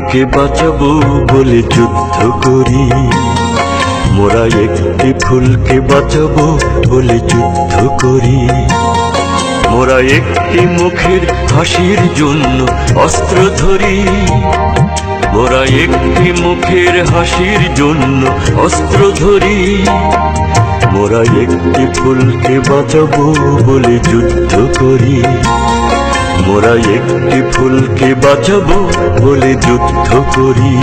ফুলকে বাঁচাবো বলে যুদ্ধ করি, মোরা একটি ফুলকে বাঁচাবো বলে যুদ্ধ করি। মোরা একটি মুখের হাসির জন্য অস্ত্র ধরি, মোরা একটি মুখের হাসির জন্য অস্ত্র ধরি। মোরা একটি ফুলকে বাঁচাবো বলে যুদ্ধ করি, মোরা একটি ফুলকে বাঁচাবো বলে যুদ্ধ করি।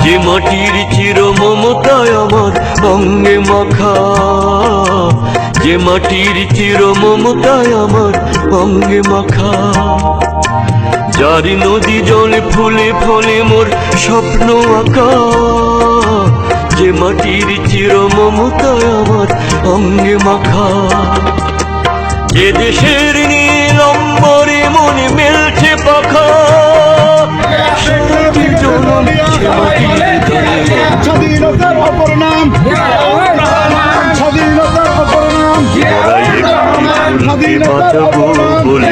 যে মাটির চির মমতায় আমার অঙ্গে মাখা, যে মাটির চির মমতায় আমার অঙ্গে মাখা, যার নদী জলে ফুলে ফলে মোর স্বপ্ন আঁকা। যে মাটির চির মমতায় আমার অঙ্গে মাখা, যে দেশের নীল অম্বরে মনে মেলছে পাখা। স্বাধীনতার অপর নাম, স্বাধীনতার অপর নাম, স্বাধীনতার অপর নাম বলে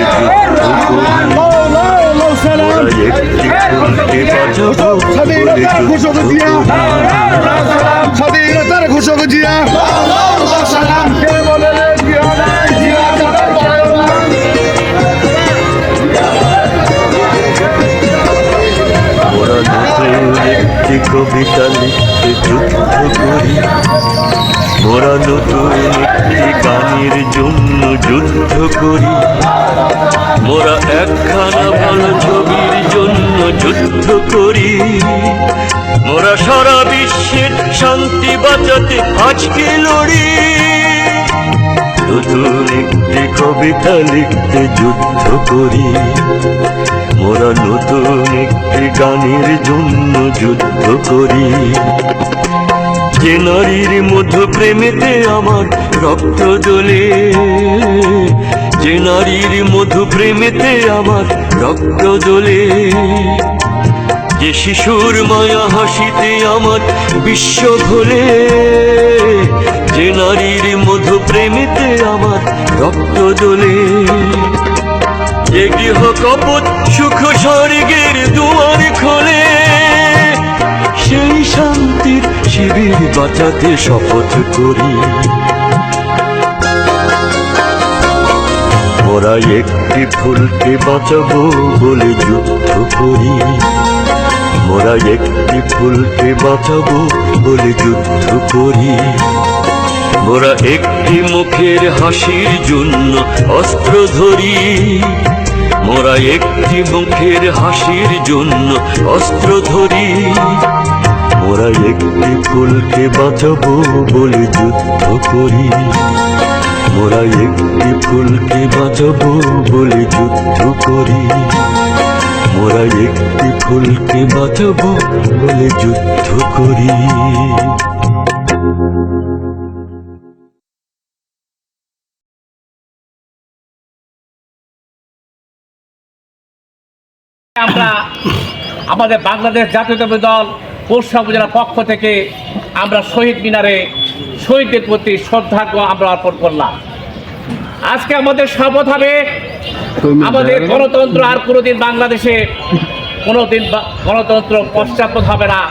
স্বাধীনতার ঘোষক জিয়া, স্বাধীনতার ঘোষক জিয়া। একটি কবিতা লিখতে যুদ্ধ করি, মোরা নতুন একটি গানের জন্য যুদ্ধ করি। মোরা একখানা ভালো ছবির জন্য যুদ্ধ করি। মোরা সারা বিশ্বের শান্তি বাঁচাতে আজকে লড়ি। নতুন একটি কবিতা লিখতে যুদ্ধ করি, মোরা নতুন একটি গানের জন্য যুদ্ধ করি। যে নারীর মধু প্রেমেতে আমার রক্ত জ্বলে, যে নারীর মধু প্রেমেতে আমার রক্ত জ্বলে, যে শিশুর মায়া হাসিতে আমার বিশ্ব ভোলে, যে নারীর মধু প্রেমেতে আমার রক্ত জ্বলে। যে গৃহ কপট সুখ স্বর্গের দুয়ার খোলে, সেই শান্তির শিবির বাঁচাতে শপথ করি। মোরা একটি ফুলকে বাঁচাবো বলে যুদ্ধ করি, মোরা একটি ফুলকে বাঁচাবো বলে যুদ্ধ করি। মোরা একটি মুখের হাসির জন্য অস্ত্র ধরি, মোরা একটি মুখের হাসির জন্য অস্ত্র ধরি। মোরা একটি ফুলকে বাঁচাবো বলে যুদ্ধ করি, মোরা একটি ফুলকে বাঁচাবো বলে যুদ্ধ করি। মোরা একটি ফুলকে বাঁচাবো বলে যুদ্ধ করি। আমরা আমাদের বাংলাদেশ জাতীয়তাবাদী দল পোরশা উপজেলার পক্ষ থেকে আমরা শহীদ মিনারে শহীদদের প্রতি শ্রদ্ধা আমরা অর্পণ করলাম। আজকে আমাদের শপথ হবে, আমাদের গণতন্ত্র আর কোনোদিন বাংলাদেশে কোনোদিন গণতন্ত্র পশ্চাৎপদ হবে না।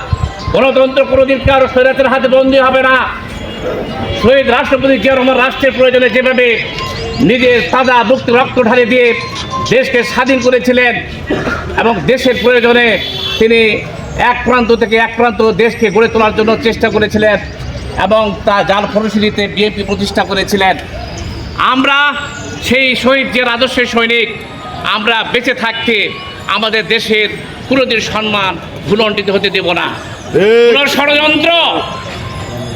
গণতন্ত্র কোনোদিন কারো স্বৈরাচারের হাতে বন্দী হবে না। শহীদ রাষ্ট্রপতি জিয়া রহমান রাষ্ট্রের প্রয়োজনে যেভাবে নিজের তাজা মুক্ত রক্ত ঢালে দিয়ে দেশকে স্বাধীন করেছিলেন এবং দেশের প্রয়োজনে তিনি এক প্রান্ত থেকে এক প্রান্ত দেশকে গড়ে তোলার জন্য চেষ্টা করেছিলেন এবং তা যার ফলশ্রুতিতে বিএনপি প্রতিষ্ঠা করেছিলেন। আমরা সেই শহীদ জিয়ার আদর্শের সৈনিক। আমরা বেঁচে থাকতে আমাদের দেশের কোনোদিন সম্মান ভুলণ্ঠিত হতে দেব না।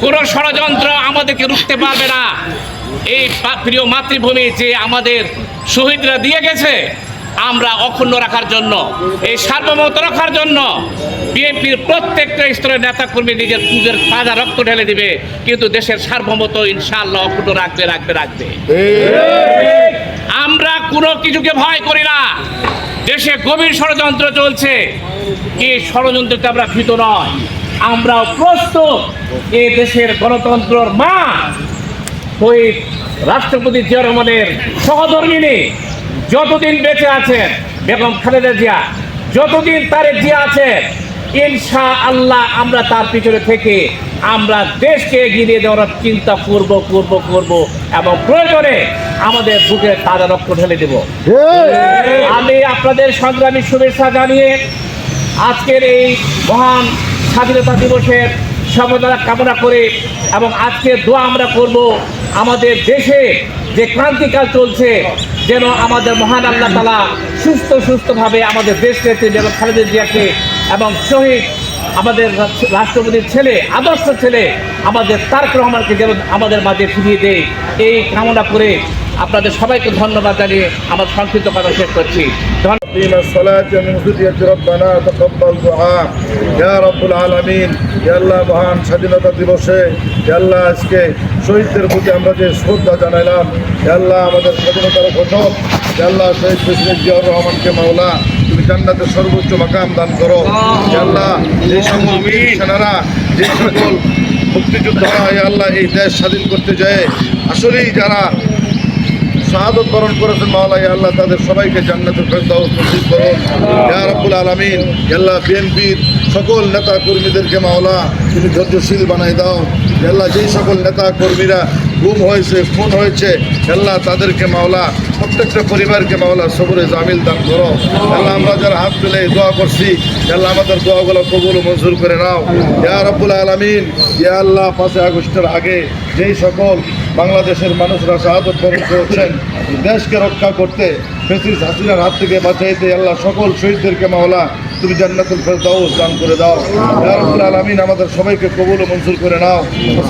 কোনো ষড়যন্ত্র আমাদেরকে রুখতে পারবে না। এই প্রিয় মাতৃভূমি যে আমাদের শহীদরা দিয়ে গেছে, আমরা অক্ষুণ্ণ রাখার জন্য, এই সার্বভৌমত্ব রক্ষার জন্য বিএনপির প্রত্যেকটা স্তরের নেতাকর্মী নিজের তাজা রক্ত ঢেলে দিবে, কিন্তু দেশের সার্বভৌমত্ব ইনশাআল্লাহ অক্ষুণ্ণ রাখবে। আমরা কোনো কিছুকে ভয় করি না। দেশে গভীর ষড়যন্ত্র চলছে, এই ষড়যন্ত্রকে আমরা ভীত নয়। আমরাও প্রস্তুত এ দেশের গণতন্ত্রের মা শহীদ রাষ্ট্রপতি জিয়া রহমানের সহধর্মিণী যতদিন বেঁচে আছেন, বেগম খালেদা জিয়া যতদিন তারেক জিয়া আছেন, ইনশাআল্লাহ আমরা তার পিছনে থেকে আমরা দেশকে এগিয়ে নিয়ে যাওয়ার চিন্তা করব এবং প্রয়োজনে আমাদের বুকে তাজা রক্ত ঢেলে দেব। আমি আপনাদের সংগ্রামী শুভেচ্ছা জানিয়ে আজকের এই মহান স্বাধীনতা দিবসের সফলতা কামনা করে এবং আজকে দোয়া আমরা করব আমাদের দেশে যে ক্রান্তিকাল চলছে যেন আমাদের মহান আল্লাহ তাআলা সুস্থভাবে আমাদের দেশকে বেগম খালেদা জিয়াকে এবং শহীদ আমাদের রাষ্ট্রপতির ছেলে, আদর্শ ছেলে আমাদের তারেক রহমানকে যেন আমাদের মাঝে ফিরিয়ে দেয়, এই কামনা করে আপনাদের সবাইকে ধন্যবাদ জানিয়ে আমার সংক্ষিপ্ত কথা শেষ করছি। الصلاة من ذرية ربنا تقبل دعاء يا رب العالمين يا الله মহান স্বাধীনতা দিবসে ইয়া আল্লাহ আজকে শহীদদের প্রতি আমরা যে শ্রদ্ধা জানাইলাম, ইয়া আল্লাহ আমাদের স্বাধীনতার ঘোষক ইয়া আল্লাহ শহীদ প্রেসিডেন্ট জিয়াউর রহমানকে মাওলা তুমি জান্নাতের সর্বোচ্চ মাকাম দান করো। ইয়া আল্লাহ যে সকল বীর সেনারা, যে সকল মুক্তিযোদ্ধারা ইয়া আল্লাহ এই দেশ স্বাধীন করতে যায় আসলেই যারা শাহাদত বরণ করেছেন মাওলা, ইয়া আল্লাহ তাদের সবাইকে জান্নাতুল ফেরদাউস নসিব করুন ইয়া রাব্বুল আলামিন। ইয়া আল্লাহ বিএনপির সকল নেতা কর্মীদেরকে মাওলা তুমি ধৈর্যশীল বানাই দাও। ইয়া আল্লাহ যেই সকল নেতা কর্মীরা গুম হয়েছে, খুন হয়েছে, ইয়া আল্লাহ তাদেরকে মাওলা প্রত্যেকটা পরিবারকে মাওলা সবরে জামিল দান করো। ইয়া আল্লাহ আমরা যারা হাত তুলে দোয়া করছি, ইয়া আল্লাহ আমাদের দোয়াগুলো কবুল ও মঞ্জুর করে নাও ইয়া রাব্বুল আলামিন। ইয়া আল্লাহ 5 আগস্টের আগে যেই সকল বাংলাদেশের মানুষরা শাহাদত বরণ করেছেন দেশকে রক্ষা করতে, ফ্যাসিস্ট হাসিনার হাত থেকে বাঁচাইতে, আল্লাহ সকল শহীদদেরকে মাওলা তুমি জান্নাতুল ফেরদাউস দান করে দাও ইয়া রাব্বুল আলামিন। আমাদের সবাইকে কবুল ও মঞ্জুর করে নাও।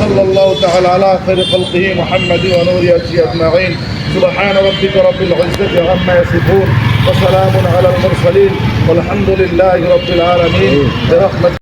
সাল্লাল্লাহু তাআলা আলা খায়রি খালকিহি মুহাম্মাদিন ওয়া নূরি আরশিহি আজমাইন। সুবহান রাব্বিকা রাব্বিল ইজ্জাতি আম্মা ইয়াসিফুন ওয়া সালামুন আলাল মুরসালিন ওয়ালহামদুলিল্লাহি রাব্বিল আলামিন। বিরহমাতিকা